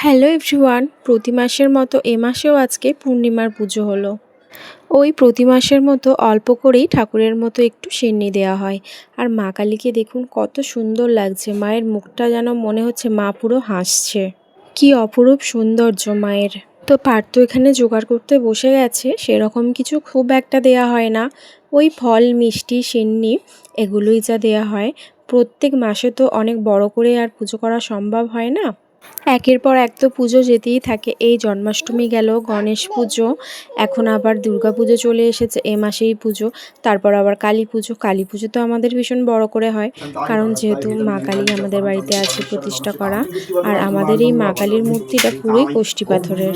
Hello everyone, প্রতি মাসের মতো এ মাসেও আজকে পূর্ণিমার পুজো হলো। ওই প্রতি মাসের মতো অল্প করেই ঠাকুরের মতো একটু সিন্নি দেওয়া হয়। আর মা কালীকে দেখুন কত সুন্দর লাগছে, মায়ের মুখটা যেন মনে হচ্ছে মা পুরো হাসছে। কি অপরূপ সৌন্দর্য মায়ের। তো পার্থ এখানে জোগাড় করতে বসে গেছে। সেরকম কিছু খুব একটা দেয়া হয় না, ওই ফল মিষ্টি সিন্নি এগুলোই যা দেয়া হয়। প্রত্যেক মাসে তো অনেক বড় করে আর পুজো করা সম্ভব হয় না। একের পর এক তো পুজো যেতেই থাকে। এই জন্মাষ্টমী গেল, গণেশ পুজো, এখন আবার দুর্গা পুজো চলে এসেছে, এ মাসেই পুজো। তারপর আবার কালী পুজো। কালী পুজো তো আমাদের ভীষণ বড় করে হয়, কারণ যেহেতু মা কালী আমাদের বাড়িতে আছে প্রতিষ্ঠা করা। আর আমাদের এই মা কালীর মূর্তিটা পুরোই কষ্টি পাথরের।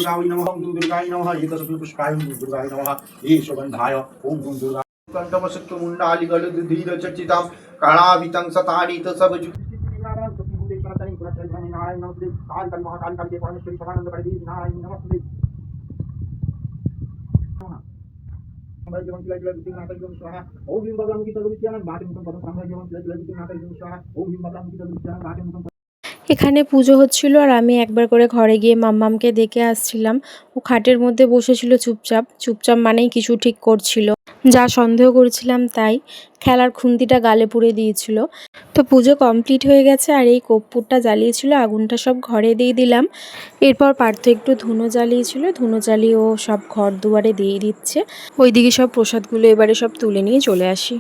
এখানে পুজো হচ্ছিল আর আমি একবার করে ঘরে গিয়ে মাম্মামকে ডেকে আসছিলাম। ও খাটের মধ্যে বসেছিল চুপচাপ চুপচাপ, মানেই কিছু ঠিক করছিল, যা সন্দেহ করেছিলাম তাই। খেলার খুন্তিটা গালে পুড়ে দিয়েছিল। তো পুজো কমপ্লিট হয়ে গেছে আর এই কর্পূরটা জ্বালিয়েছিল, আগুনটা সব ঘরে দিয়ে দিলাম। এরপর পার্থ একটু ধুনো জ্বালিয়েছিল, ধুনো জ্বালিয়ে ও সব ঘর দুয়ারে দিয়ে দিচ্ছে। ওইদিকে সব প্রসাদগুলো এবারে সব তুলে নিয়ে চলে আসি।